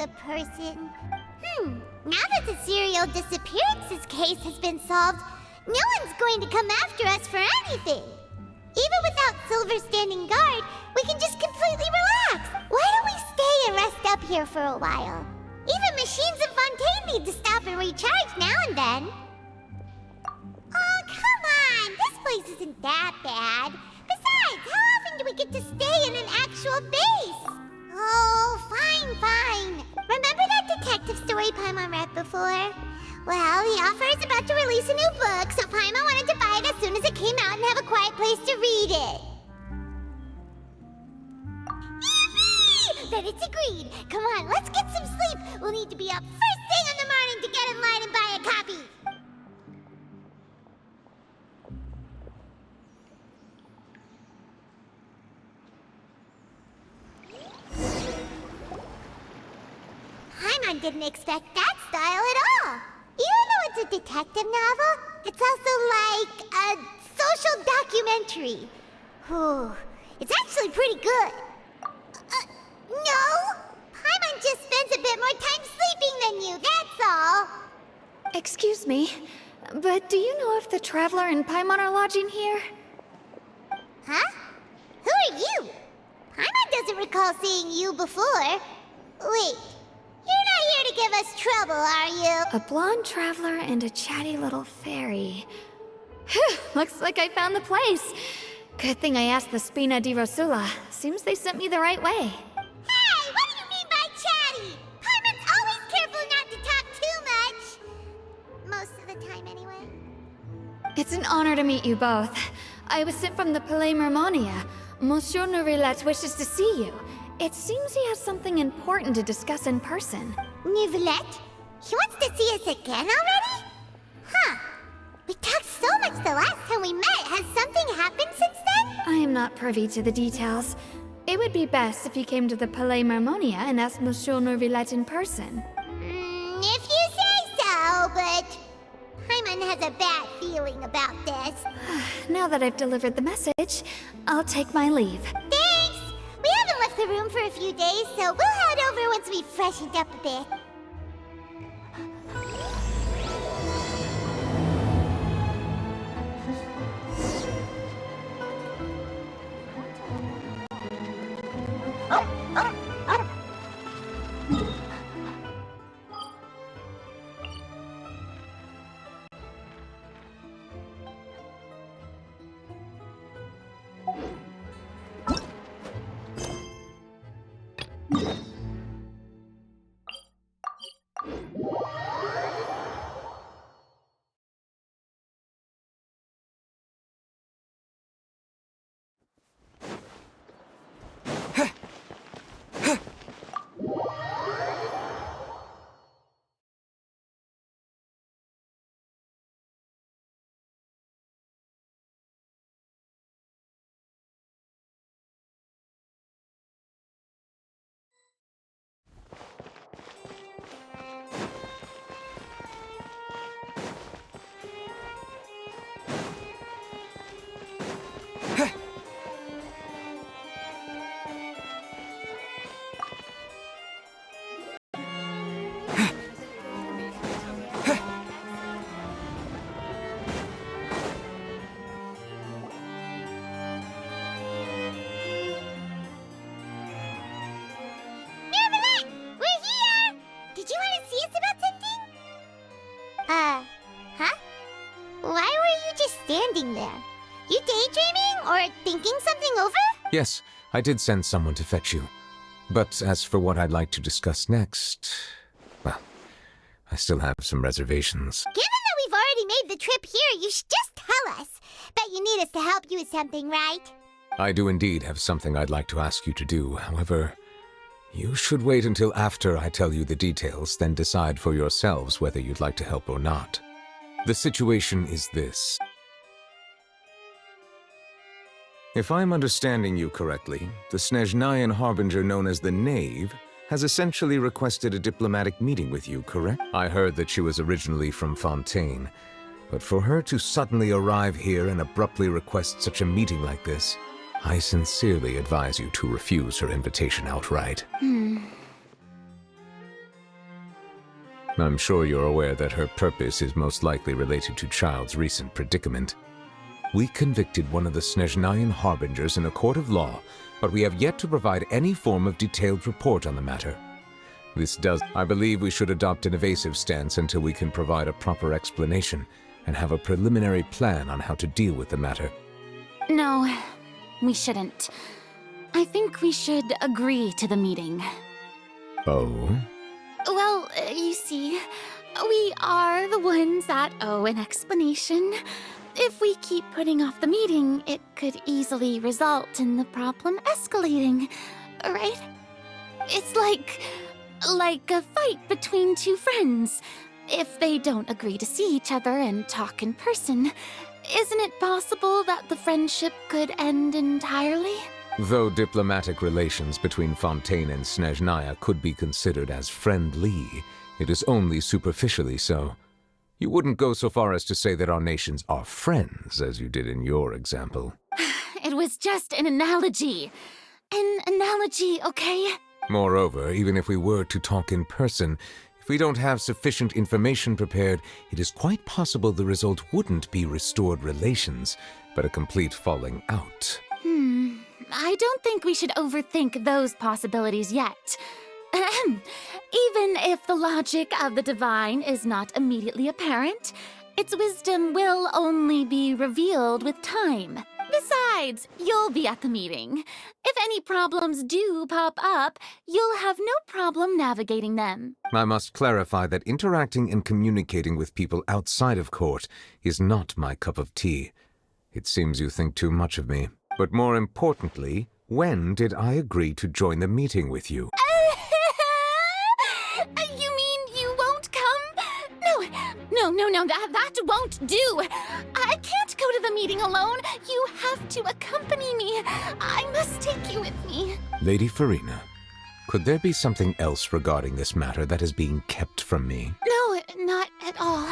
good person. Now that the serial disappearances case has been solved, no one's going to come after us for anything. Even without Silver standing guard, we can just completely relax. Why don't we stay and rest up here for a while? Even machines in Fontaine need to stop and recharge now and then. Oh, come on! This place isn't that bad. Besides, how often do we get to stay in an actual base? Oh, fine. Remember that detective story Paimon read before? Well, the author is about to release a new book, so Paimon wanted to buy it as soon as it came out and have a quiet place to read it. Yippee! Then it's agreed. Come on, let's get some sleep. We'll need to be up first thing in the morning to get in line and buy a copy. Paimon didn't expect that style at all. Even though it's a detective novel, it's also like a social documentary. Whew, it's actually pretty good. No! Paimon just spends a bit more time sleeping than you, that's all. Excuse me, but do you know if the Traveler and Paimon are lodging here? Huh? Who are you? Paimon doesn't recall seeing you before. Wait, you're not here to give us trouble, are you? A blonde traveler and a chatty little fairy. Phew, looks like I found the place. Good thing I asked the Spina di Rosula. Seems they sent me the right way. Hey, what do you mean by chatty? Paimon's always careful not to talk too much. Most of the time, anyway. It's an honor to meet you both. I was sent from the Palais Mermonia. Monsieur Nourilette wishes to see you. It seems he has something important to discuss in person. Nourilette? He wants to see us again already? Huh. We talked so much the last time we met. Has something happened since then? I am not privy to the details. It would be best if you came to the Palais Mermonia and asked Monsieur Nourilette in person. If you say so, but Paimon has a bad feeling about this. Now that I've delivered the message, I'll take my leave. Thanks! We haven't left the room for a few days, so we'll head over once we've freshened up a bit. There. You daydreaming or thinking something over? Yes, I did send someone to fetch you. But as for what I'd like to discuss next, well, I still have some reservations. Given that we've already made the trip here, you should just tell us. Bet you need us to help you with something, right? I do indeed have something I'd like to ask you to do. However, you should wait until after I tell you the details, then decide for yourselves whether you'd like to help or not. The situation is this. If I'm understanding you correctly, the Snezhnayan Harbinger known as the Knave has essentially requested a diplomatic meeting with you, correct? I heard that she was originally from Fontaine, but for her to suddenly arrive here and abruptly request such a meeting like this, I sincerely advise you to refuse her invitation outright. I'm sure you're aware that her purpose is most likely related to Child's recent predicament. We convicted one of the Snezhnayan Harbingers in a court of law, but we have yet to provide any form of detailed report on the matter. I believe we should adopt an evasive stance until we can provide a proper explanation and have a preliminary plan on how to deal with the matter. No, we shouldn't. I think we should agree to the meeting. Oh? Well, you see, we are the ones that owe an explanation. If we keep putting off the meeting, it could easily result in the problem escalating, right? It's like a fight between two friends. If they don't agree to see each other and talk in person, isn't it possible that the friendship could end entirely? Though diplomatic relations between Fontaine and Snezhnaya could be considered as friendly, it is only superficially so. You wouldn't go so far as to say that our nations are friends, as you did in your example. It was just an analogy. An analogy, okay? Moreover, even if we were to talk in person, if we don't have sufficient information prepared, it is quite possible the result wouldn't be restored relations, but a complete falling out. I don't think we should overthink those possibilities yet. Even if the logic of the divine is not immediately apparent, its wisdom will only be revealed with time. Besides, you'll be at the meeting. If any problems do pop up, you'll have no problem navigating them. I must clarify that interacting and communicating with people outside of court is not my cup of tea. It seems you think too much of me. But more importantly, when did I agree to join the meeting with you? You mean you won't come? No, that won't do. I can't go to the meeting alone. You have to accompany me. I must take you with me. Lady Farina, could there be something else regarding this matter that is being kept from me? No, not at all.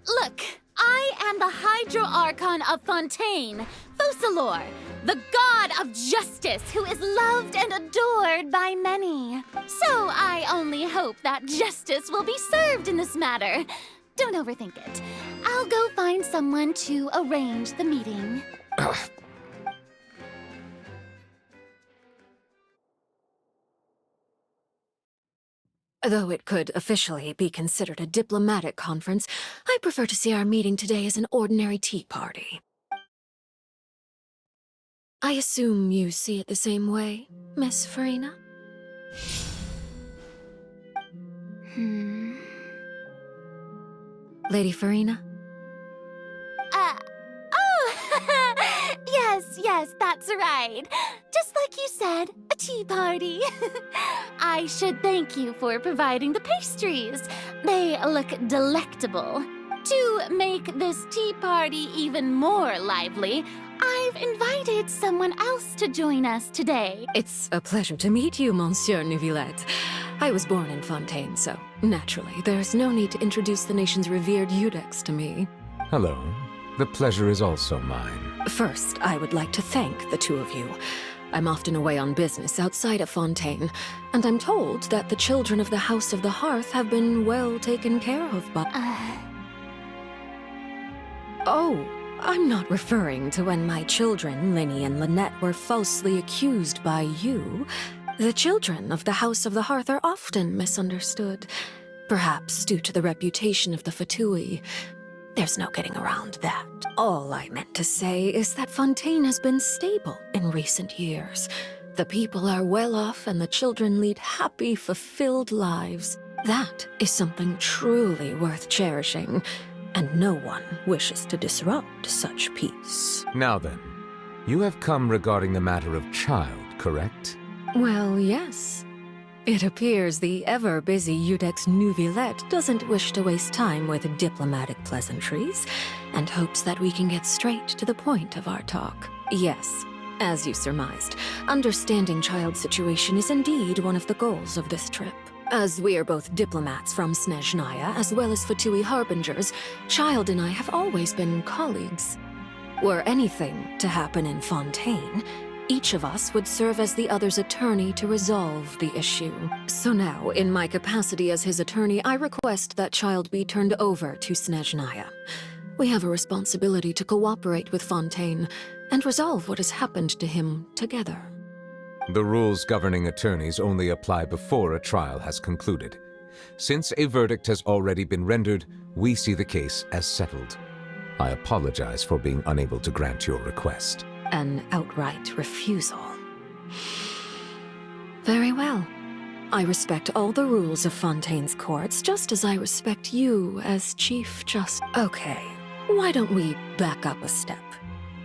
Look, I am the Hydro-Archon of Fontaine, Focalor, the god of justice who is loved and adored by many. So I only hope that justice will be served in this matter. Don't overthink it. I'll go find someone to arrange the meeting. Though it could officially be considered a diplomatic conference, I prefer to see our meeting today as an ordinary tea party. I assume you see it the same way, Miss Farina? Lady Farina? Yes, that's right. Just like you said, a tea party. I should thank you for providing the pastries. They look delectable. To make this tea party even more lively, I've invited someone else to join us today. It's a pleasure to meet you, Monsieur Neuvillette. I was born in Fontaine, so naturally, there's no need to introduce the nation's revered Eudex to me. Hello. The pleasure is also mine. First, I would like to thank the two of you. I'm often away on business outside of Fontaine, and I'm told that the children of the House of the Hearth have been well taken care of by... Oh, I'm not referring to when my children, Linny and Lynette, were falsely accused by you. The children of the House of the Hearth are often misunderstood, perhaps due to the reputation of the Fatui. There's no getting around that. All I meant to say is that Fontaine has been stable in recent years. The people are well off and the children lead happy, fulfilled lives. That is something truly worth cherishing, and no one wishes to disrupt such peace. Now then, you have come regarding the matter of Child, correct? Well, yes. It appears the ever-busy Eudex Neuvillette doesn't wish to waste time with diplomatic pleasantries, and hopes that we can get straight to the point of our talk. Yes, as you surmised, understanding Child's situation is indeed one of the goals of this trip. As we are both diplomats from Snezhnaya, as well as Fatui Harbingers, Child and I have always been colleagues. Were anything to happen in Fontaine, Each of us would serve as the other's attorney to resolve the issue. So now, in my capacity as his attorney, I request that child be turned over to Snezhnaya. We have a responsibility to cooperate with Fontaine and resolve what has happened to him together. The rules governing attorneys only apply before a trial has concluded. Since a verdict has already been rendered, we see the case as settled. I apologize for being unable to grant your request. An outright refusal. Very well. I respect all the rules of Fontaine's courts, just as I respect you as Chief Justice. Okay, why don't we back up a step?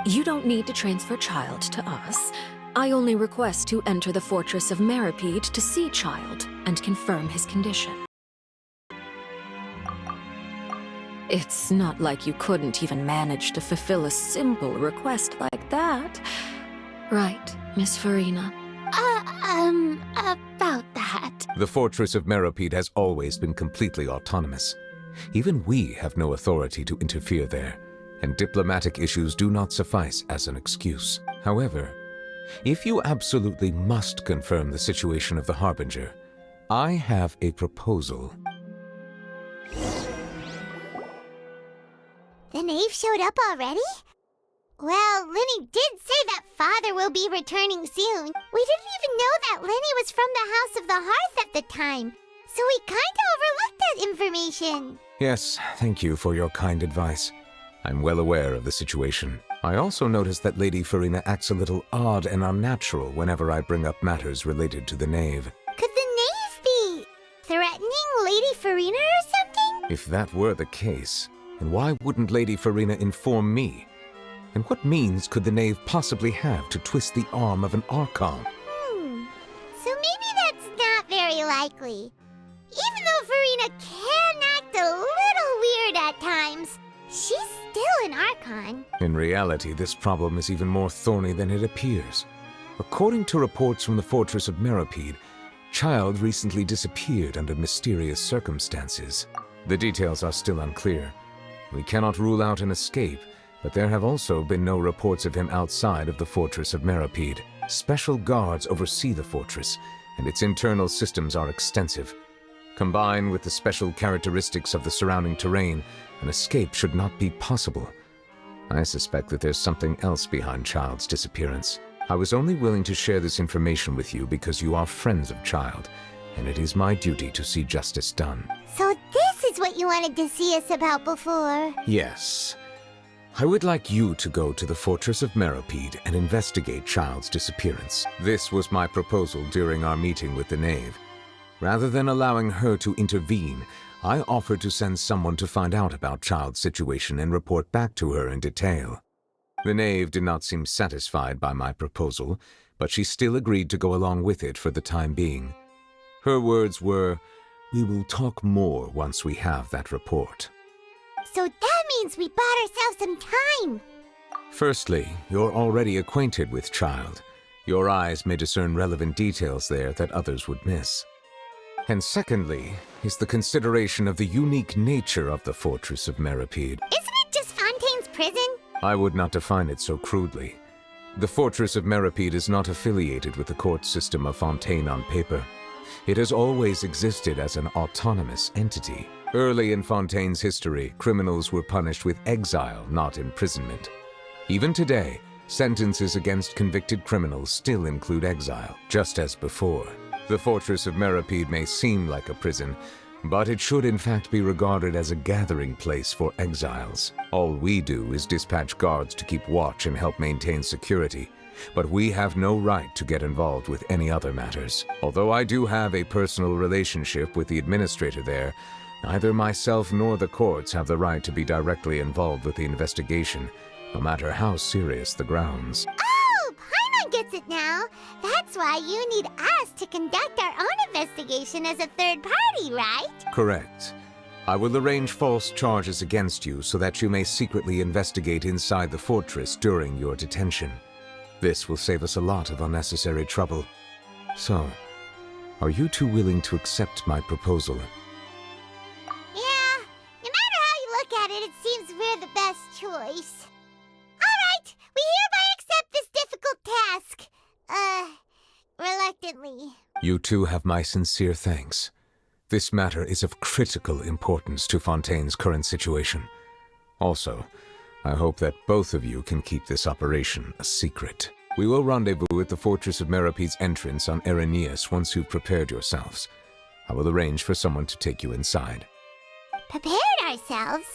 You don't need to transfer child to us. I only request to enter the Fortress of Meropide to see child and confirm his condition. It's not like you couldn't even manage to fulfill a simple request like that. Right, Miss Farina? About that. The Fortress of Meropide has always been completely autonomous. Even we have no authority to interfere there, and diplomatic issues do not suffice as an excuse. However, if you absolutely must confirm the situation of the Harbinger, I have a proposal. The knave showed up already? Well, Lenny did say that father will be returning soon. We didn't even know that Lenny was from the House of the Hearth at the time, so we kinda overlooked that information. Yes, thank you for your kind advice. I'm well aware of the situation. I also noticed that Lady Farina acts a little odd and unnatural whenever I bring up matters related to the knave. Could the knave be threatening Lady Farina or something? If that were the case, then why wouldn't Lady Farina inform me? And what means could the knave possibly have to twist the arm of an Archon? So maybe that's not very likely. Even though Farina can act a little weird at times, she's still an Archon. In reality, this problem is even more thorny than it appears. According to reports from the Fortress of Meropide, Child recently disappeared under mysterious circumstances. The details are still unclear. We cannot rule out an escape, but there have also been no reports of him outside of the Fortress of Meropide. Special guards oversee the fortress, and its internal systems are extensive. Combined with the special characteristics of the surrounding terrain, an escape should not be possible. I suspect that there's something else behind Child's disappearance. I was only willing to share this information with you because you are friends of Child, and it is my duty to see justice done. So this is what you wanted to see us about before. Yes. I would like you to go to the Fortress of Meropide and investigate Child's disappearance. This was my proposal during our meeting with the knave. Rather than allowing her to intervene, I offered to send someone to find out about Child's situation and report back to her in detail. The knave did not seem satisfied by my proposal, but she still agreed to go along with it for the time being. Her words were, "We will talk more once we have that report." So that means we bought ourselves some time. Firstly, you're already acquainted with Child. Your eyes may discern relevant details there that others would miss. And secondly, is the consideration of the unique nature of the Fortress of Meropide. Isn't it just Fontaine's prison? I would not define it so crudely. The Fortress of Meropide is not affiliated with the court system of Fontaine on paper. It has always existed as an autonomous entity. Early in Fontaine's history, criminals were punished with exile, not imprisonment. Even today, sentences against convicted criminals still include exile, just as before. The Fortress of Meropide may seem like a prison, but it should in fact be regarded as a gathering place for exiles. All we do is dispatch guards to keep watch and help maintain security, but we have no right to get involved with any other matters. Although I do have a personal relationship with the administrator there, neither myself nor the courts have the right to be directly involved with the investigation, no matter how serious the grounds. Oh, Paimon gets it now. That's why you need us to conduct our own investigation as a third party, right? Correct. I will arrange false charges against you so that you may secretly investigate inside the fortress during your detention. This will save us a lot of unnecessary trouble. So, are you two willing to accept my proposal? Yeah, no matter how you look at it, it seems we're the best choice. All right, we hereby accept this difficult task. You two have my sincere thanks. This matter is of critical importance to Fontaine's current situation. Also, I hope that both of you can keep this operation a secret. We will rendezvous at the Fortress of Meropide's entrance on Erenius once you've prepared yourselves. I will arrange for someone to take you inside. Prepared ourselves?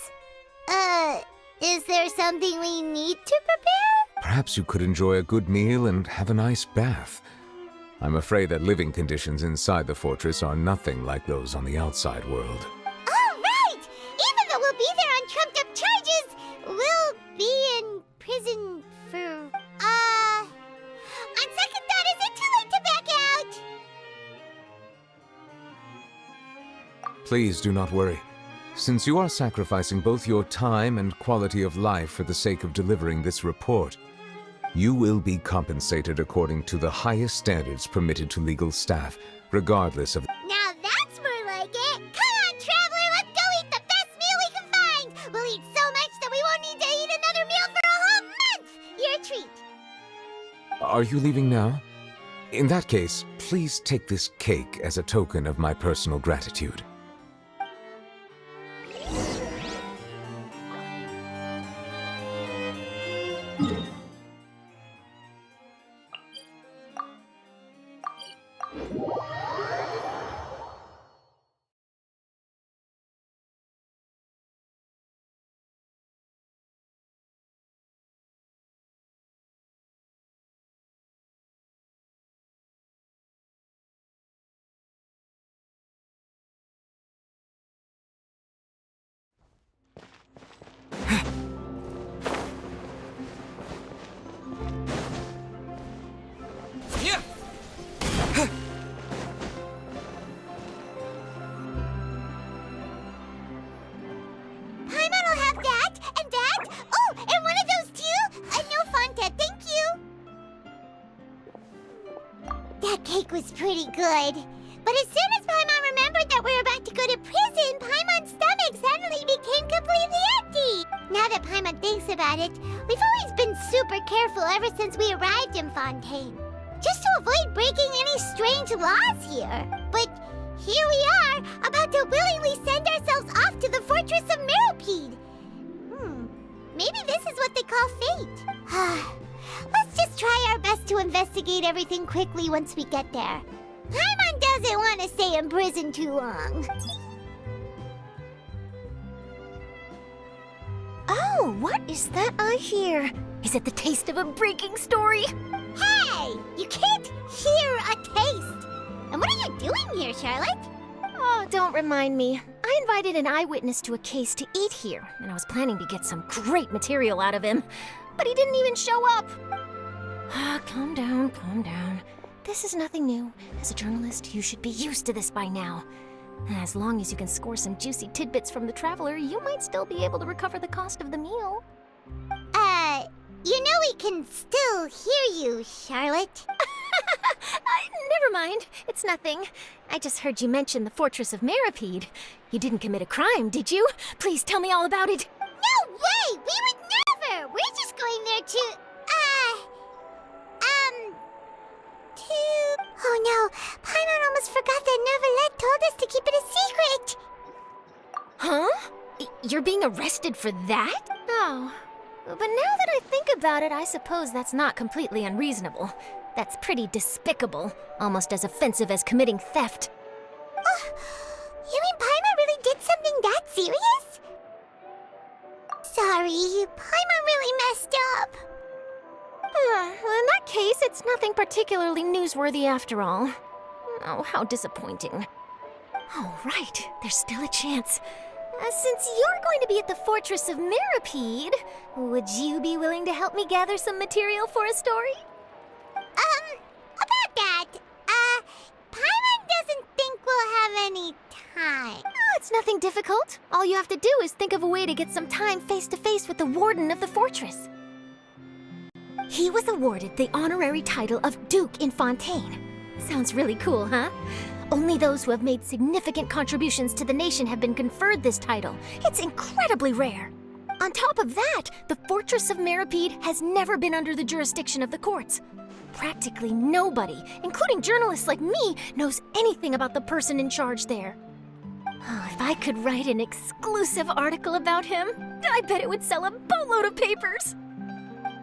Is there something we need to prepare? Perhaps you could enjoy a good meal and have a nice bath. I'm afraid that living conditions inside the fortress are nothing like those on the outside world. Oh, right! Even though we'll be there on trumped-up charges, we'll be in prison for... On second thought, is it too late to back out? Please do not worry. Since you are sacrificing both your time and quality of life for the sake of delivering this report, you will be compensated according to the highest standards permitted to legal staff, regardless of... Now that's more like it! Come on, traveler, let's go eat the best meal we can find! We'll eat so much that we won't need to eat another meal for a whole month! Your treat! Are you leaving now? In that case, please take this cake as a token of my personal gratitude. Was pretty good. But as soon as Paimon remembered that we were about to go to prison, Paimon's stomach suddenly became completely empty. Now that Paimon thinks about it, we've always been super careful ever since we arrived in Fontaine. Just to avoid breaking any strange laws here. But here we are, about to willingly send ourselves off to the Fortress of Meropide. Maybe this is what they call fate. Let's just try our best to investigate everything quickly once we get there. Paimon doesn't want to stay in prison too long. Oh, what is that I hear? Is it the taste of a breaking story? Hey! You can't hear a taste! And what are you doing here, Charlotte? Oh, don't remind me. I invited an eyewitness to a case to eat here, and I was planning to get some great material out of him. But he didn't even show up. Calm down, calm down. This is nothing new. As a journalist, you should be used to this by now. As long as you can score some juicy tidbits from the traveler, you might still be able to recover the cost of the meal. You know we can still hear you, Charlotte. Never mind. It's nothing. I just heard you mention the Fortress of Meropide. You didn't commit a crime, did you? Please tell me all about it. No way! We would never! We're just going there to... Oh no, Paimon almost forgot that Neverlet told us to keep it a secret! Huh? You're being arrested for that? Oh. But now that I think about it, I suppose that's not completely unreasonable. That's pretty despicable, almost as offensive as committing theft. You mean Paimon really did something that serious? Sorry, Paimon really messed up. Well, in that case, it's nothing particularly newsworthy after all. Oh, how disappointing. Oh, right, there's still a chance. Since you're going to be at the Fortress of Meropide, would you be willing to help me gather some material for a story? About that, Paimon doesn't think we'll have any time. Oh, it's nothing difficult. All you have to do is think of a way to get some time face-to-face with the warden of the fortress. He was awarded the honorary title of Duke in Fontaine. Sounds really cool, huh? Only those who have made significant contributions to the nation have been conferred this title. It's incredibly rare. On top of that, the Fortress of Meropide has never been under the jurisdiction of the courts. Practically nobody, including journalists like me, knows anything about the person in charge there. Oh, if I could write an exclusive article about him, I bet it would sell a boatload of papers.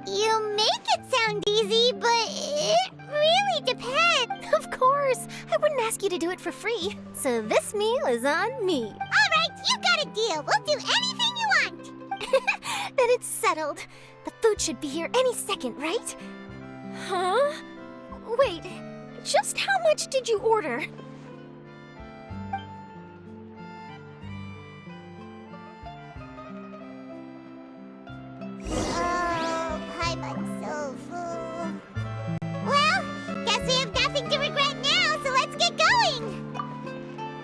You make it sound easy, but it really depends. Of course, I wouldn't ask you to do it for free. So this meal is on me. All right, you got a deal. We'll do anything you want. Then it's settled. The food should be here any second, right? Huh? Wait, just how much did you order? Oh, Paimon's so full. Well, guess we have nothing to regret now, so let's get going.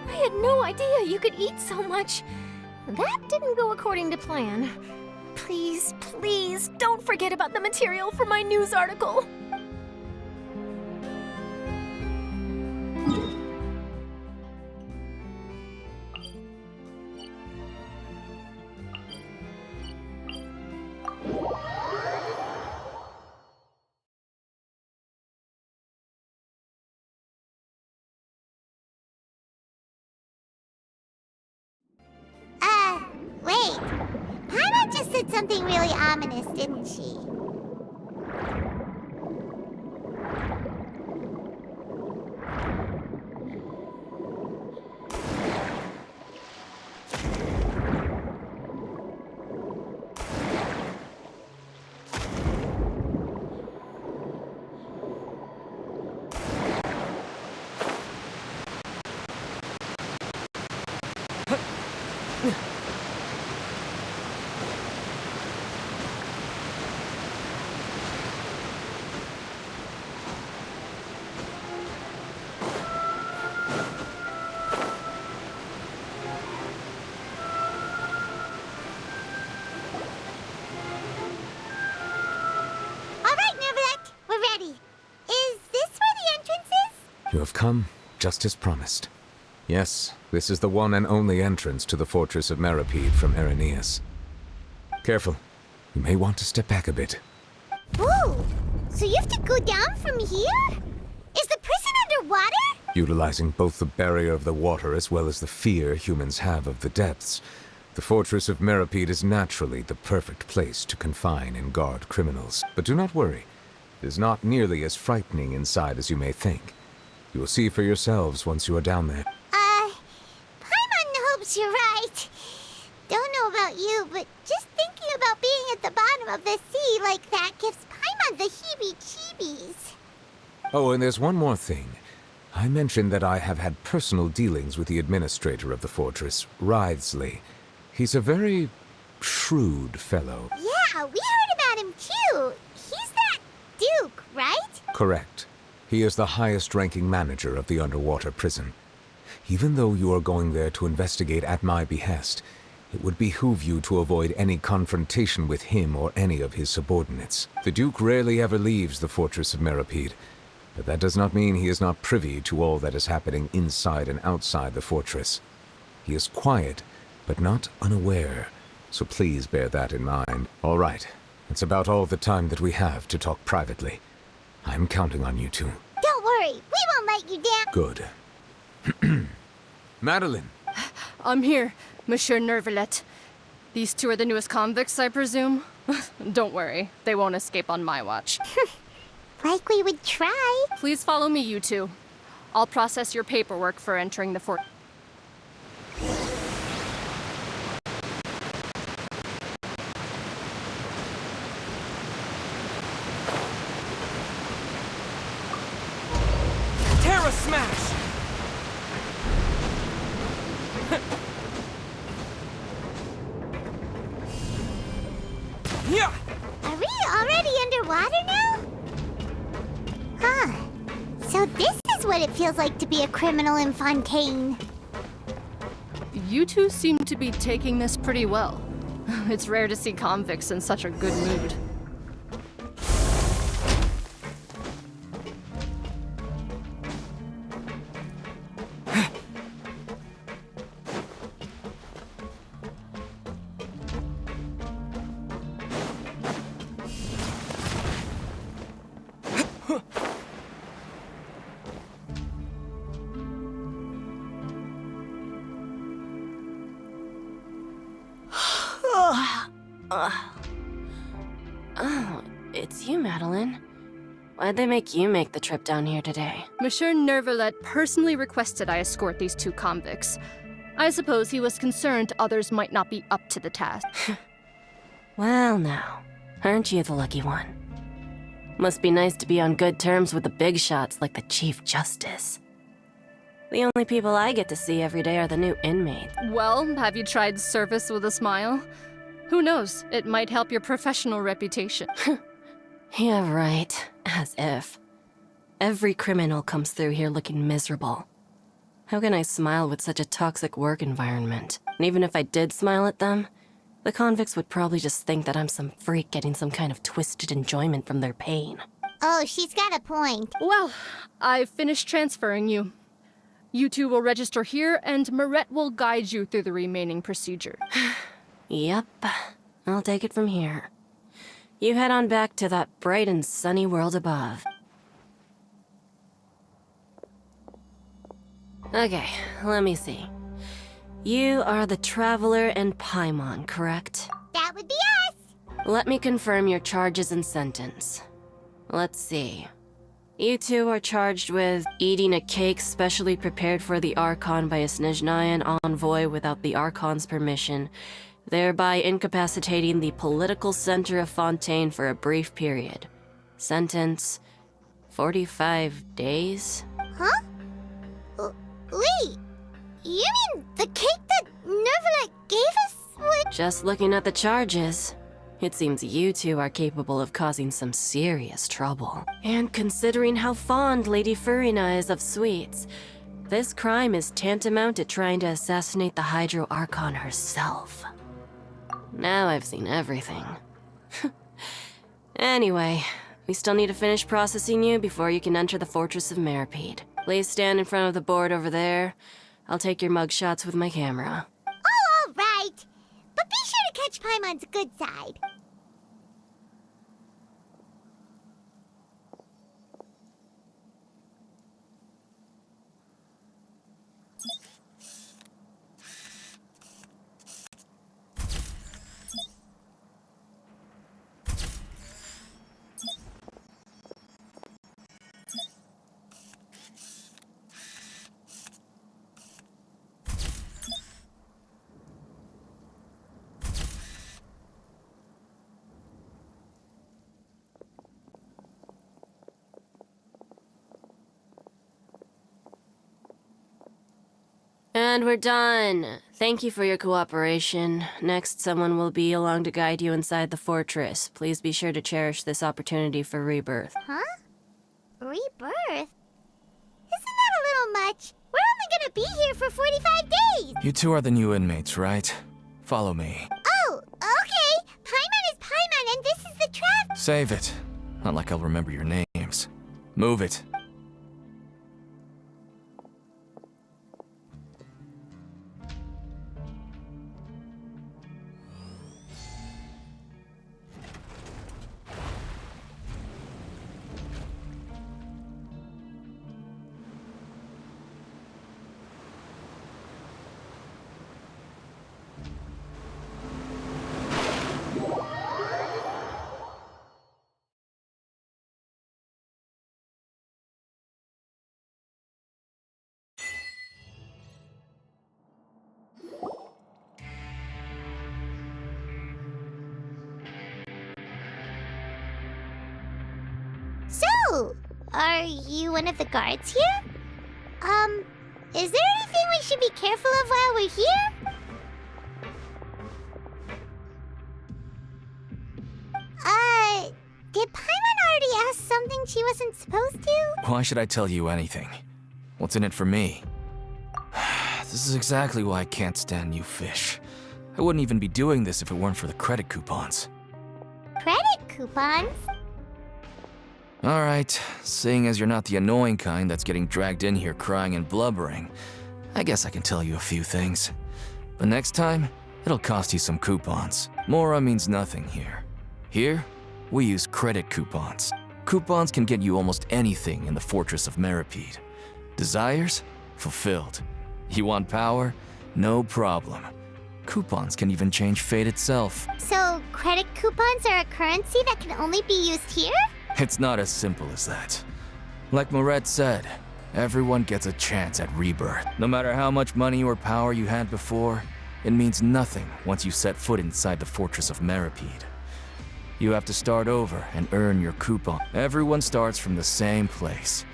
I had no idea you could eat so much. That didn't go according to plan. Please, please, don't forget about the material for my news article. Wait. Paimon just said something really ominous, didn't she? You have come, just as promised. Yes, this is the one and only entrance to the Fortress of Meropide from Irenaeus. Careful. You may want to step back a bit. Whoa! So you have to go down from here? Is the prison underwater? Utilizing both the barrier of the water as well as the fear humans have of the depths, the Fortress of Meropide is naturally the perfect place to confine and guard criminals. But do not worry. It is not nearly as frightening inside as you may think. You will see for yourselves once you are down there. Paimon hopes you're right. Don't know about you, but just thinking about being at the bottom of the sea like that gives Paimon the heebie-jeebies. Oh, and there's one more thing. I mentioned that I have had personal dealings with the administrator of the fortress, Writhsley. He's a very shrewd fellow. Yeah, we heard about him too. He's that Duke, right? Correct. He is the highest-ranking manager of the underwater prison. Even though you are going there to investigate at my behest, it would behoove you to avoid any confrontation with him or any of his subordinates. The Duke rarely ever leaves the Fortress of Meropide, but that does not mean he is not privy to all that is happening inside and outside the fortress. He is quiet, but not unaware, so please bear that in mind. All right, it's about all the time that we have to talk privately. I'm counting on you two. Don't worry, we won't let you down. Good. Madeline! I'm here, Monsieur Nervalet. These two are the newest convicts, I presume? Don't worry, they won't escape on my watch. Like we would try. Please follow me, you two. I'll process your paperwork for entering the fort. Terra Smash! Yeah! Are we already underwater now? Huh. So this is what it feels like to be a criminal in Fontaine. You two seem to be taking this pretty well. It's rare to see convicts in such a good mood. Why'd they make you make the trip down here today? Monsieur Nervalet personally requested I escort these two convicts. I suppose he was concerned others might not be up to the task. Well now, aren't you the lucky one? Must be nice to be on good terms with the big shots like the Chief Justice. The only people I get to see every day are the new inmates. Well, have you tried service with a smile? Who knows, it might help your professional reputation. Yeah, right. As if. Every criminal comes through here looking miserable. How can I smile with such a toxic work environment? And even if I did smile at them, the convicts would probably just think that I'm some freak getting some kind of twisted enjoyment from their pain. Oh, she's got a point. Well, I've finished transferring you. You two will register here, and Maret will guide you through the remaining procedure. Yep, I'll take it from here. You head on back to that bright and sunny world above. Okay, let me see. You are the Traveler and Paimon, correct? That would be us. Let me confirm your charges and sentence. Let's see. You two are charged with eating a cake specially prepared for the Archon by a Snezhnayan envoy without the Archon's permission, thereby incapacitating the political center of Fontaine for a brief period. Sentence, 45 days? Huh? Wait, you mean the cake that Nervalet gave us would— Just looking at the charges, it seems you two are capable of causing some serious trouble. And considering how fond Lady Furina is of sweets, this crime is tantamount to trying to assassinate the Hydro Archon herself. Now I've seen everything. Anyway, we still need to finish processing you before you can enter the Fortress of Meropide. Please stand in front of the board over there. I'll take your mugshots with my camera. Oh, all right. But be sure to catch Paimon's good side. And we're done. Thank you for your cooperation. Next, someone will be along to guide you inside the fortress. Please be sure to cherish this opportunity for rebirth. Huh? Rebirth? Isn't that a little much? We're only gonna be here for 45 days! You two are the new inmates, right? Follow me. Oh, okay. Paimon is Paimon, and this is the trap. Save it. Not like I'll remember your names. Move it. So, are you one of the guards here? Is there anything we should be careful of while we're here? Did Paimon already ask something she wasn't supposed to? Why should I tell you anything? What's in it for me? This is exactly why I can't stand you fish. I wouldn't even be doing this if it weren't for the credit coupons. Credit coupons? Alright, seeing as you're not the annoying kind that's getting dragged in here crying and blubbering, I guess I can tell you a few things. But next time, it'll cost you some coupons. Mora means nothing here. Here, we use credit coupons. Coupons can get you almost anything in the Fortress of Meropide. Desires? Fulfilled. You want power? No problem. Coupons can even change fate itself. So, credit coupons are a currency that can only be used here? It's not as simple as that. Like Moret said, everyone gets a chance at rebirth. No matter how much money or power you had before, it means nothing once you set foot inside the Fortress of Meropide. You have to start over and earn your coupon. Everyone starts from the same place,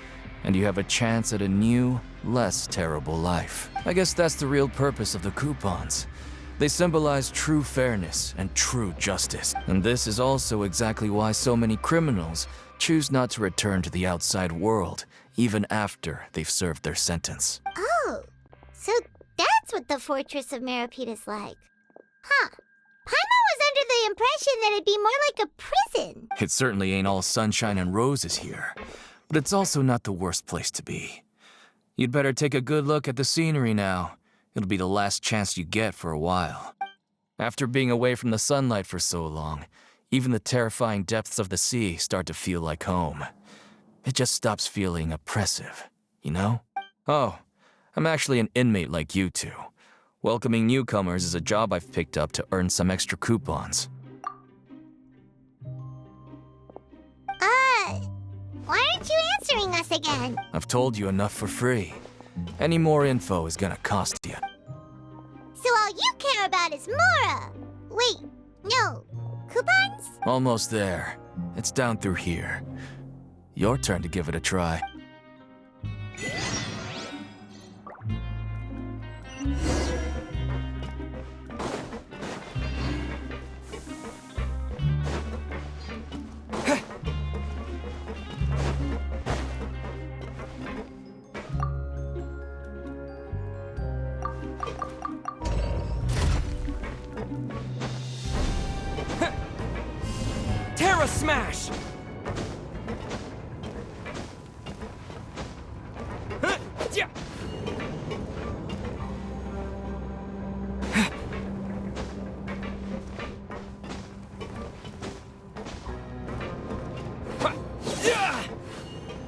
and you have a chance at a new, less terrible life. I guess that's the real purpose of the coupons. They symbolize true fairness and true justice. And this is also exactly why so many criminals choose not to return to the outside world, even after they've served their sentence. Oh, so that's what the Fortress of Meropide is like. Huh. Paimon was under the impression that it'd be more like a prison. It certainly ain't all sunshine and roses here, but it's also not the worst place to be. You'd better take a good look at the scenery now. It'll be the last chance you get for a while. After being away from the sunlight for so long, even the terrifying depths of the sea start to feel like home. It just stops feeling oppressive, you know? Oh, I'm actually an inmate like you two. Welcoming newcomers is a job I've picked up to earn some extra coupons. Why aren't you answering us again? I've told you enough for free. Any more info is gonna cost you. So all you care about is Mora! Wait, no. Coupons? Almost there. It's down through here. Your turn to give it a try. Terra Smash! Yeah.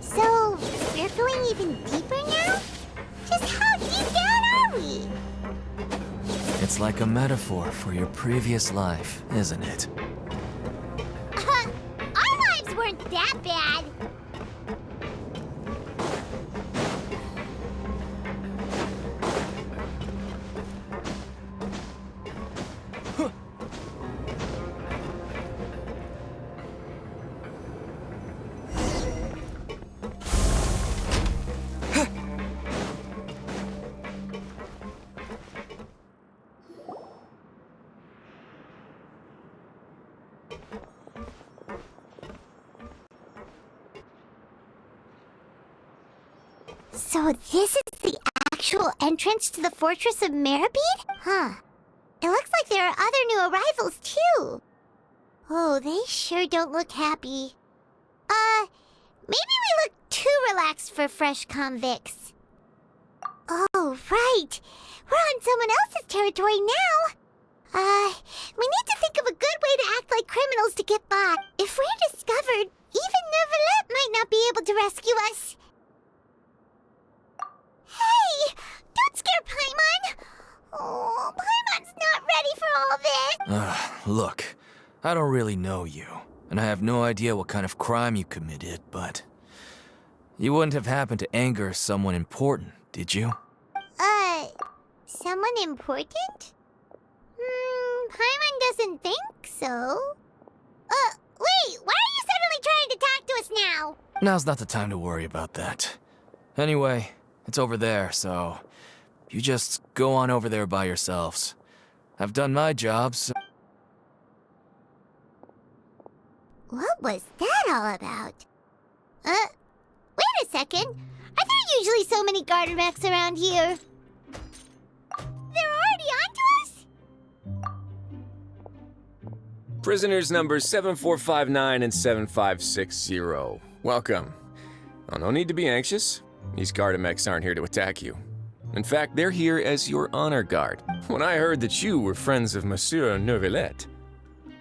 So, we're going even deeper now? Just how deep down are we? It's like a metaphor for your previous life, isn't it? Our lives weren't that bad. So this is the actual entrance to the Fortress of Meropide? Huh. It looks like there are other new arrivals, too. Oh, they sure don't look happy. Maybe we look too relaxed for fresh convicts. Oh, right. We're on someone else's territory now. We need to think of a good way to act like criminals to get by. If we're discovered, even Neuvillette might not be able to rescue us. Hey! Don't scare Paimon! Oh, Paimon's not ready for all this! Look, I don't really know you, and I have no idea what kind of crime you committed, but... You wouldn't have happened to anger someone important, did you? Someone important? Paimon doesn't think so. Wait, why are you suddenly trying to talk to us now? Now's not the time to worry about that. Anyway, it's over there, so... You just go on over there by yourselves. I've done my job, so... What was that all about? Wait a second. Are there usually so many Gardermechs around here? They're already onto us? Prisoners numbers 7459 and 7560. Welcome. Oh, no need to be anxious. These Gardermechs aren't here to attack you. In fact, they're here as your honor guard. When I heard that you were friends of Monsieur Neuvillette,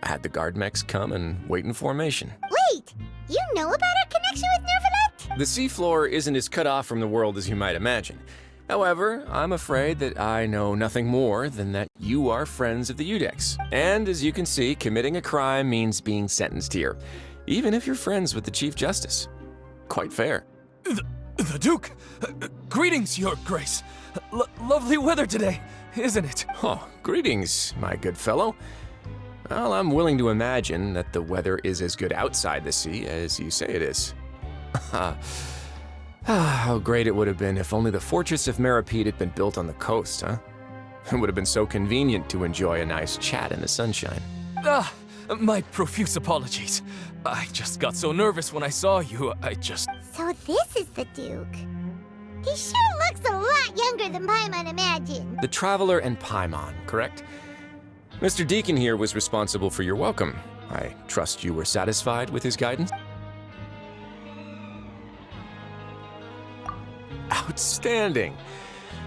I had the Gardermechs come and wait in formation. Wait, you know about our connection with Neuvillette? The seafloor isn't as cut off from the world as you might imagine. However, I'm afraid that I know nothing more than that you are friends of the Udex. And as you can see, committing a crime means being sentenced here. even if you're friends with the Chief Justice. Quite fair. The Duke! Greetings, Your Grace. Lovely weather today, isn't it? Oh, greetings, my good fellow. Well, I'm willing to imagine that the weather is as good outside the sea as you say it is. How great it would have been if only the Fortress of Meropide had been built on the coast, huh? It would have been so convenient to enjoy a nice chat in the sunshine. My profuse apologies. I just got so nervous when I saw you, So this is the Duke. He sure looks a lot younger than Paimon imagined. The Traveler and Paimon, correct? Mr. Deacon here was responsible for your welcome. I trust you were satisfied with his guidance? Outstanding.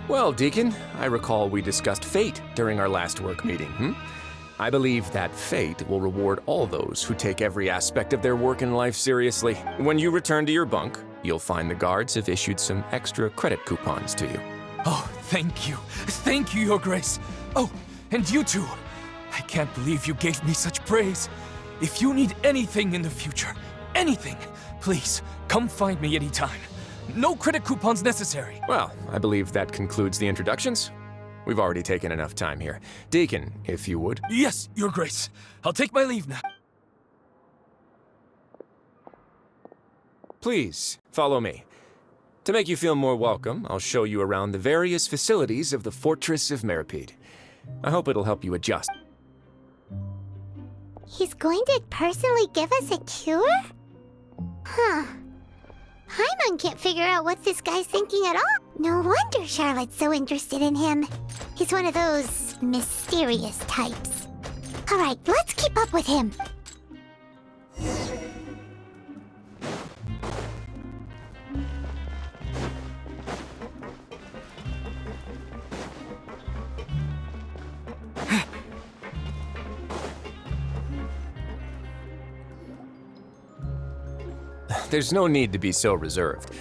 Well, Deacon, I recall we discussed fate during our last work meeting, I believe that fate will reward all those who take every aspect of their work in life seriously. When you return to your bunk, you'll find the guards have issued some extra credit coupons to you. Oh, thank you. Thank you, Your Grace. Oh, and you too. I can't believe you gave me such praise. If you need anything in the future, anything, please come find me anytime. No credit coupons necessary. Well, I believe that concludes the introductions. We've already taken enough time here. Deacon, if you would. Yes, Your Grace. I'll take my leave now. Please, follow me. To make you feel more welcome, I'll show you around the various facilities of the Fortress of Meropide. I hope it'll help you adjust. He's going to personally give us a cure? Huh. Paimon can't figure out what this guy's thinking at all. No wonder Charlotte's so interested in him. He's one of those mysterious types. All right, let's keep up with him. There's no need to be so reserved.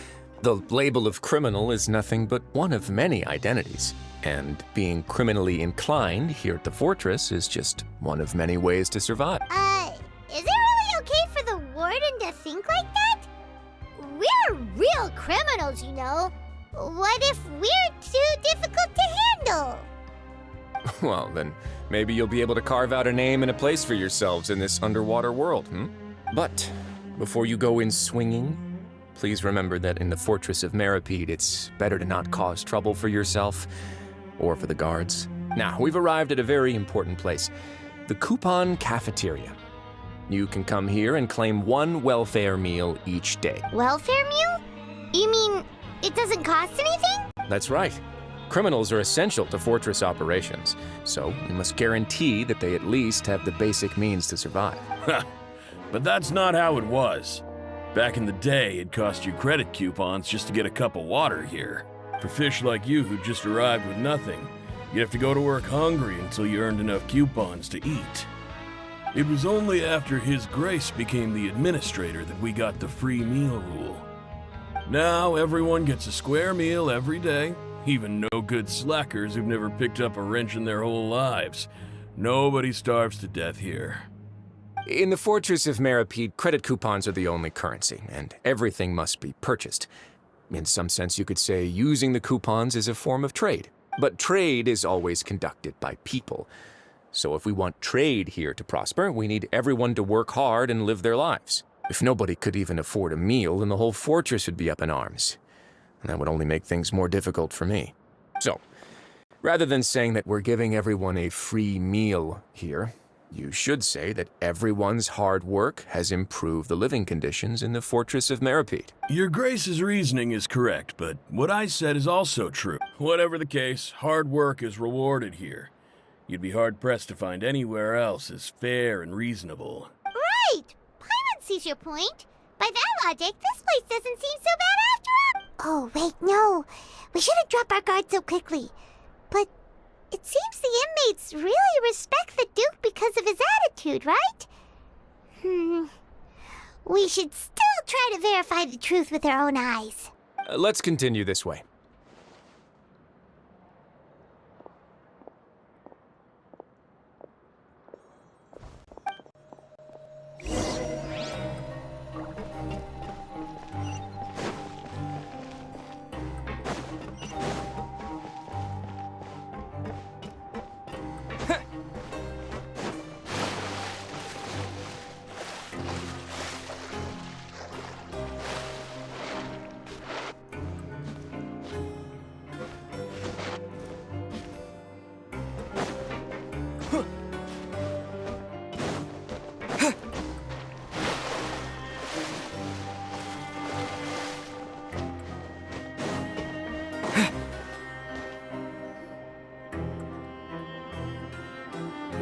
The label of criminal is nothing but one of many identities, and being criminally inclined here at the Fortress is just one of many ways to survive. Is it really okay for the warden to think like that? We're real criminals, you know. What if we're too difficult to handle? Well, then maybe you'll be able to carve out a name and a place for yourselves in this underwater world, But before you go in swinging, please remember that in the Fortress of Meropide, it's better to not cause trouble for yourself or for the guards. Now, we've arrived at a very important place, the Coupon Cafeteria. You can come here and claim one welfare meal each day. Welfare meal? You mean it doesn't cost anything? That's right. Criminals are essential to Fortress operations, so we must guarantee that they at least have the basic means to survive. But that's not how it was. Back in the day, it cost you credit coupons just to get a cup of water here. For fish like you who just arrived with nothing, you'd have to go to work hungry until you earned enough coupons to eat. It was only after His Grace became the administrator that we got the free meal rule. Now everyone gets a square meal every day, even no good slackers who've never picked up a wrench in their whole lives. Nobody starves to death here. In the Fortress of Meropide, credit coupons are the only currency, and everything must be purchased. In some sense, you could say using the coupons is a form of trade. But trade is always conducted by people. So if we want trade here to prosper, we need everyone to work hard and live their lives. If nobody could even afford a meal, then the whole fortress would be up in arms. And that would only make things more difficult for me. So, rather than saying that we're giving everyone a free meal here, you should say that everyone's hard work has improved the living conditions in the Fortress of Meropide. Your Grace's reasoning is correct, but what I said is also true. Whatever the case, hard work is rewarded here. You'd be hard-pressed to find anywhere else as fair and reasonable. Right! Paimon sees your point. By that logic, this place doesn't seem so bad after all. Oh, wait, no. We shouldn't drop our guard so quickly. But it seems the inmates really respect the Duke because of his attitude, right? We should still try to verify the truth with our own eyes. Let's continue this way.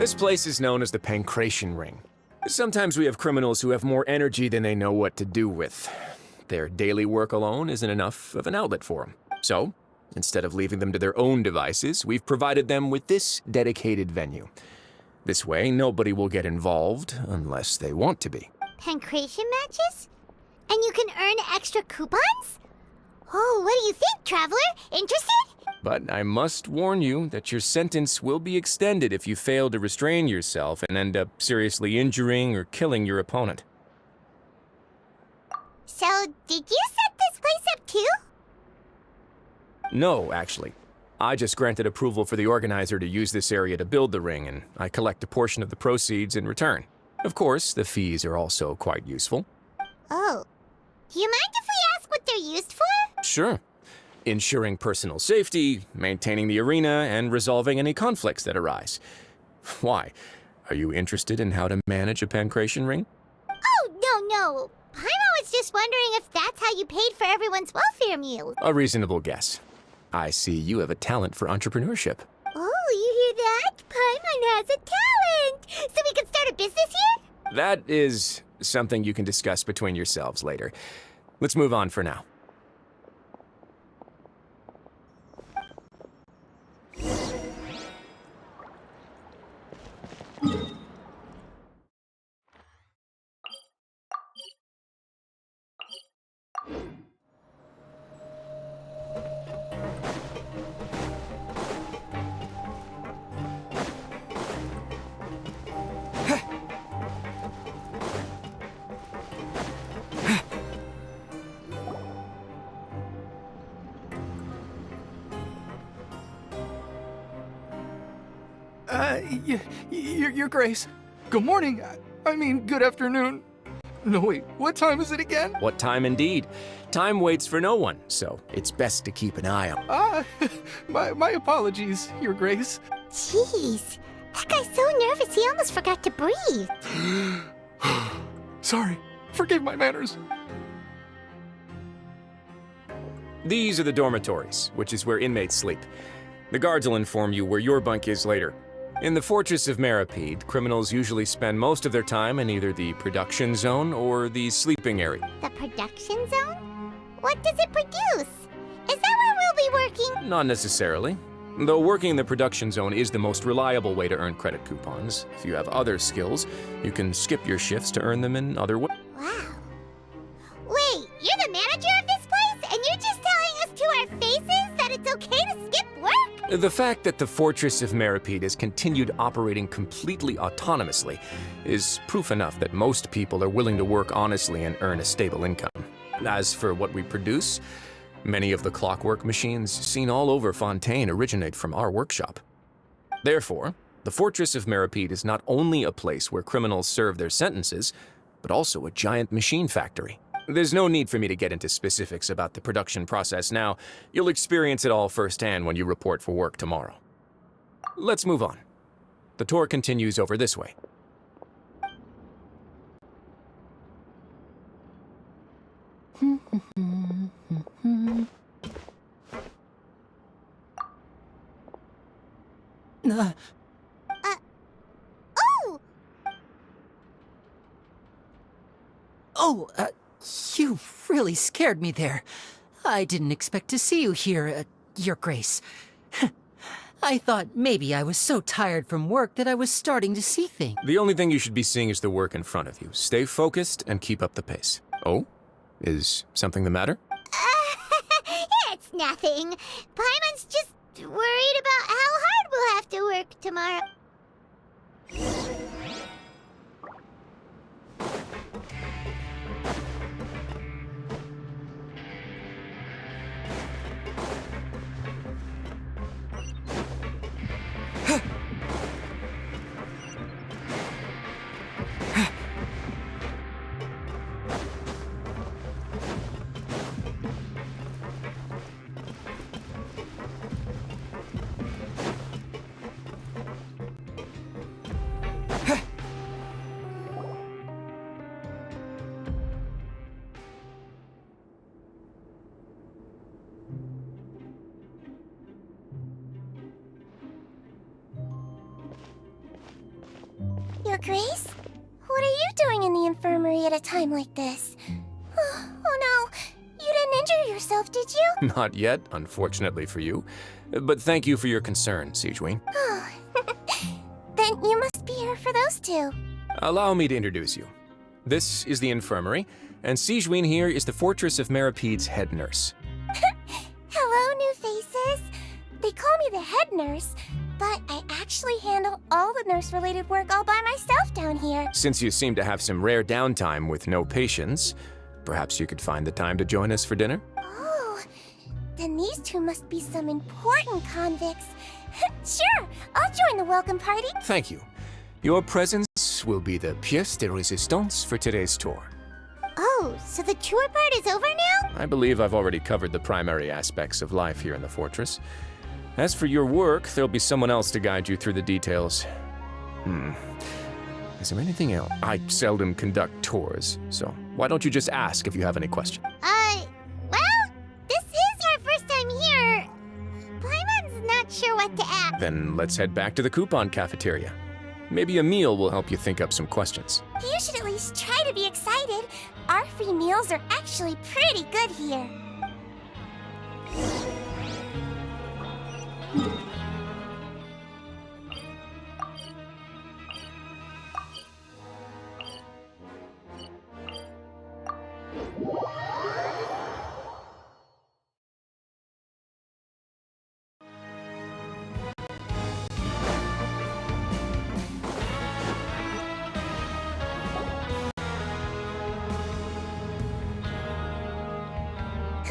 This place is known as the Pancration Ring. Sometimes we have criminals who have more energy than they know what to do with. Their daily work alone isn't enough of an outlet for them. So, instead of leaving them to their own devices, we've provided them with this dedicated venue. This way, nobody will get involved unless they want to be. Pancration matches? And you can earn extra coupons? Oh, what do you think, Traveler? Interested? But I must warn you that your sentence will be extended if you fail to restrain yourself and end up seriously injuring or killing your opponent. So, did you set this place up too? No, actually. I just granted approval for the organizer to use this area to build the ring, and I collect a portion of the proceeds in return. Of course, the fees are also quite useful. Oh. Do you mind if we ask what they're used for? Sure. Ensuring personal safety, maintaining the arena, and resolving any conflicts that arise. Why? Are you interested in how to manage a pancration ring? Oh, no. Paimon was just wondering if that's how you paid for everyone's welfare meals. A reasonable guess. I see you have a talent for entrepreneurship. Oh, you hear that? Paimon has a talent! So we can start a business here? That is something you can discuss between yourselves later. Let's move on for now. Your Grace. Good morning. I mean, good afternoon. No, wait, what time is it again? What time indeed? Time waits for no one, so it's best to keep an eye on. My apologies, Your Grace. Jeez, that guy's so nervous he almost forgot to breathe. Sorry, forgive my manners. These are the dormitories, which is where inmates sleep. The guards will inform you where your bunk is later. In the Fortress of Meropide, criminals usually spend most of their time in either the production zone or the sleeping area. The production zone? What does it produce? Is that where we'll be working? Not necessarily. Though working in the production zone is the most reliable way to earn credit coupons. If you have other skills, you can skip your shifts to earn them in other ways. Wow. Wait, you're the manager of this place? And you're just telling us to our faces that it's okay to skip work? The fact that the Fortress of Meropide has continued operating completely autonomously is proof enough that most people are willing to work honestly and earn a stable income. As for what we produce, many of the clockwork machines seen all over Fontaine originate from our workshop. Therefore, the Fortress of Meropide is not only a place where criminals serve their sentences, but also a giant machine factory. There's no need for me to get into specifics about the production process now. You'll experience it all firsthand when you report for work tomorrow. Let's move on. The tour continues over this way. You really scared me there. I didn't expect to see you here, Your Grace. I thought maybe I was so tired from work that I was starting to see things. The only thing you should be seeing is the work in front of you. Stay focused and keep up the pace. Oh? Is something the matter? It's nothing. Paimon's just worried about how hard we'll have to work tomorrow. Your Grace? What are you doing in the infirmary at a time like this? Oh no, you didn't injure yourself, did you? Not yet, unfortunately for you. But thank you for your concern, Sigewinne. Oh, then you must be here for those two. Allow me to introduce you. This is the infirmary, and Sigewinne here is the Fortress of Meropide's head nurse. Hello, new faces. They call me the head nurse, but I actually handle all the nurse-related work all by myself down here. Since you seem to have some rare downtime with no patients, perhaps you could find the time to join us for dinner? Oh, then these two must be some important convicts. Sure, I'll join the welcome party. Thank you. Your presence will be the pièce de résistance for today's tour. Oh, so the tour part is over now? I believe I've already covered the primary aspects of life here in the fortress. As for your work, there'll be someone else to guide you through the details. Is there anything else? I seldom conduct tours, so why don't you just ask if you have any questions? Well, this is our first time here. Paimon's not sure what to ask. Then let's head back to the coupon cafeteria. Maybe a meal will help you think up some questions. You should at least try to be excited. Our free meals are actually pretty good here.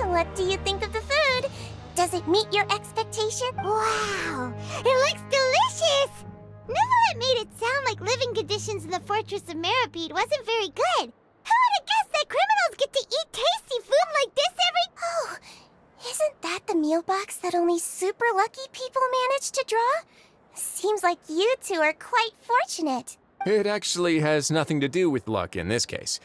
What do you think of the food? Does it meet your expectation? Wow, it looks delicious! Neverlet made it sound like living conditions in the Fortress of Meropide wasn't very good. Who would have guessed that criminals get to eat tasty food like this every— Oh, isn't that the meal box that only super lucky people manage to draw? Seems like you two are quite fortunate. It actually has nothing to do with luck in this case.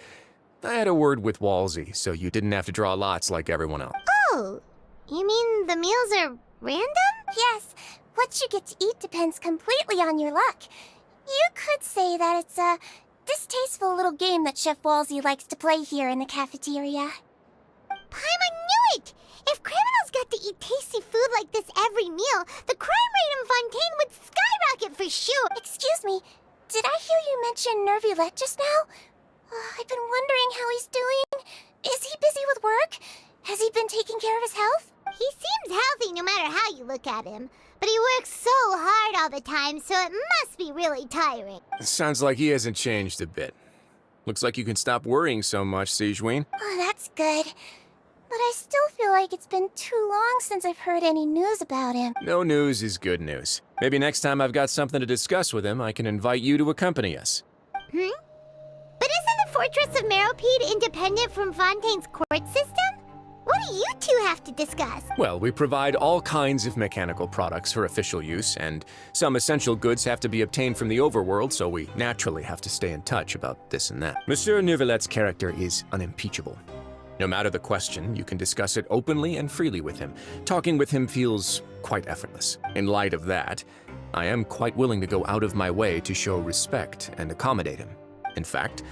I had a word with Walsey, so you didn't have to draw lots like everyone else. Oh, you mean the meals are random? Yes, what you get to eat depends completely on your luck. You could say that it's a distasteful little game that Chef Walsey likes to play here in the cafeteria. Paimon knew it! If criminals got to eat tasty food like this every meal, the crime rate in Fontaine would skyrocket for sure. Excuse me, did I hear you mention Nervulette just now? I've been wondering how he's doing. Is he busy with work? Has he been taking care of his health? He seems healthy no matter how you look at him. But he works so hard all the time, so it must be really tiring. Sounds like he hasn't changed a bit. Looks like you can stop worrying so much, Sigewinne. Oh, that's good. But I still feel like it's been too long since I've heard any news about him. No news is good news. Maybe next time I've got something to discuss with him, I can invite you to accompany us. But isn't the Fortress of Meropide independent from Fontaine's court system? What do you two have to discuss? Well, we provide all kinds of mechanical products for official use, and some essential goods have to be obtained from the overworld, so we naturally have to stay in touch about this and that. Monsieur Nervulet's character is unimpeachable. No matter the question, you can discuss it openly and freely with him. Talking with him feels quite effortless. In light of that, I am quite willing to go out of my way to show respect and accommodate him. In fact,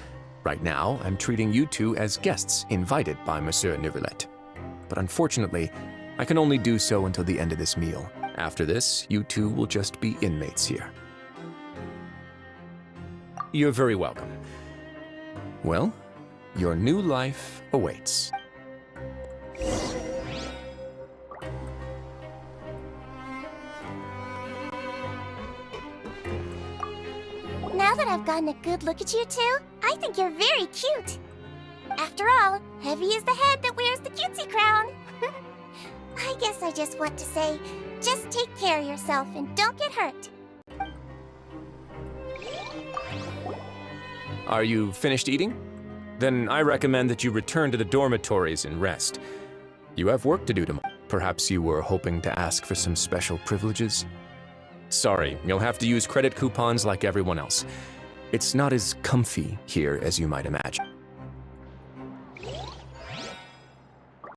right now, I'm treating you two as guests invited by Monsieur Nervulet. But unfortunately, I can only do so until the end of this meal. After this, you two will just be inmates here. You're very welcome. Well, your new life awaits. Now that I've gotten a good look at you two, I think you're very cute. After all, heavy is the head that wears the cutesy crown. I guess I just want to say, just take care of yourself and don't get hurt. Are you finished eating? Then I recommend that you return to the dormitories and rest. You have work to do tomorrow. Perhaps you were hoping to ask for some special privileges? Sorry, you'll have to use credit coupons like everyone else. It's not as comfy here as you might imagine.